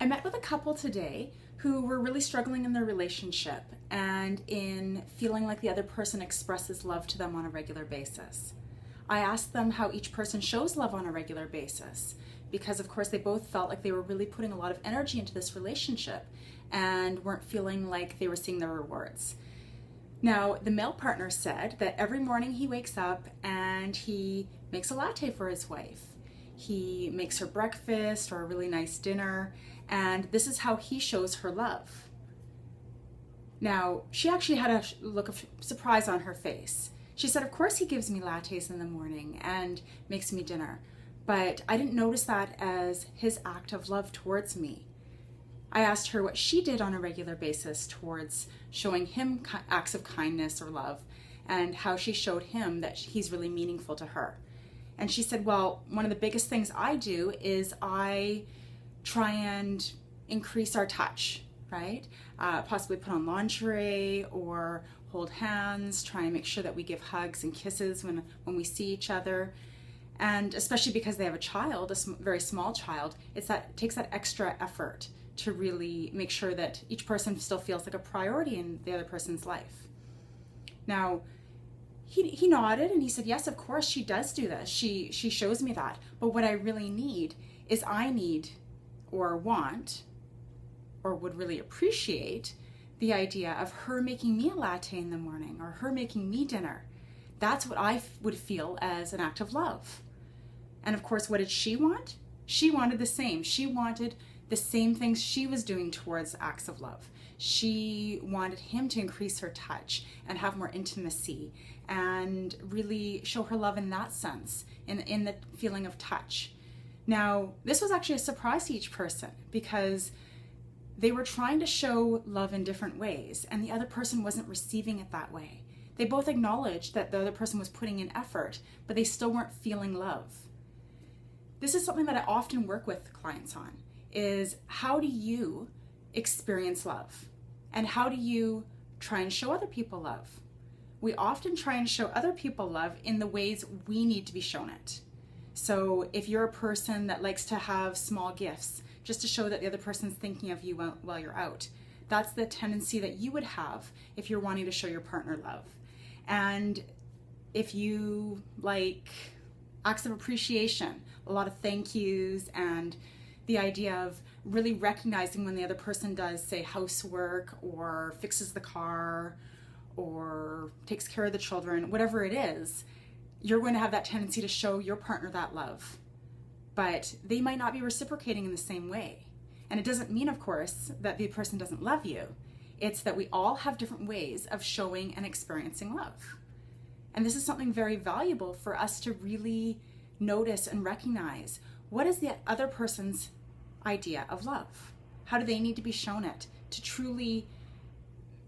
I met with a couple today who were really struggling in their relationship and in feeling like the other person expresses love to them on a regular basis. I asked them how each person shows love on a regular basis because, of course, they both felt like they were really putting a lot of energy into this relationship and weren't feeling like they were seeing their rewards. Now, the male partner said that every morning he wakes up and he makes a latte for his wife. He makes her breakfast or a really nice dinner, and this is how he shows her love. Now, she actually had a look of surprise on her face. She said, of course he gives me lattes in the morning and makes me dinner, but I didn't notice that as his act of love towards me. I asked her what she did on a regular basis towards showing him acts of kindness or love and how she showed him that he's really meaningful to her. And she said, well, one of the biggest things I do is I try and increase our touch, right? Possibly put on lingerie or hold hands, try and make sure that we give hugs and kisses when we see each other. And especially because they have a child, a very small child, it takes that extra effort to really make sure that each person still feels like a priority in the other person's life. Now, he nodded and he said, yes, of course she does do this. She shows me that. But what I really need is I need or want or would really appreciate the idea of her making me a latte in the morning or her making me dinner. That's what I would feel as an act of love. And of course, what did she want? She wanted the same. She wanted the same things she was doing towards acts of love. She wanted him to increase her touch and have more intimacy and really show her love in that sense, in the feeling of touch. Now, this was actually a surprise to each person because they were trying to show love in different ways and the other person wasn't receiving it that way. They both acknowledged that the other person was putting in effort, but they still weren't feeling love. This is something that I often work with clients on, is how do you experience love? And how do you try and show other people love? We often try and show other people love in the ways we need to be shown it. So if you're a person that likes to have small gifts, just to show that the other person's thinking of you while you're out, that's the tendency that you would have if you're wanting to show your partner love. And if you like acts of appreciation, a lot of thank yous, and the idea of really recognizing when the other person does, say, housework or fixes the car or takes care of the children, whatever it is, you're going to have that tendency to show your partner that love. But they might not be reciprocating in the same way. And it doesn't mean, of course, that the person doesn't love you. It's that we all have different ways of showing and experiencing love. And this is something very valuable for us to really notice and recognize. What is the other person's idea of love? How do they need to be shown it to truly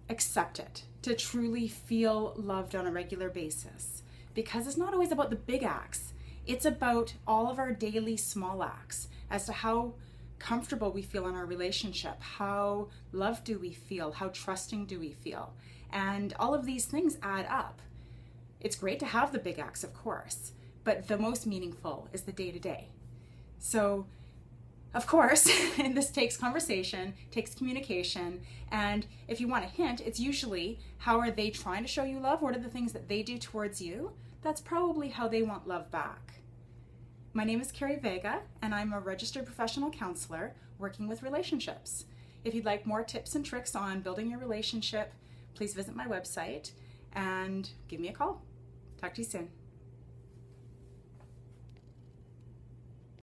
accept it, to truly feel loved on a regular basis? Because it's not always about the big acts. It's about all of our daily small acts as to how comfortable we feel in our relationship, how loved do we feel, how trusting do we feel. And all of these things add up. It's great to have the big acts, of course, but the most meaningful is the day-to-day. So, of course, and this takes conversation, takes communication, and if you want a hint, it's usually how are they trying to show you love? What are the things that they do towards you? That's probably how they want love back. My name is Kerry Vega, and I'm a registered professional counselor working with relationships. If you'd like more tips and tricks on building your relationship, please visit my website and give me a call. Talk to you soon.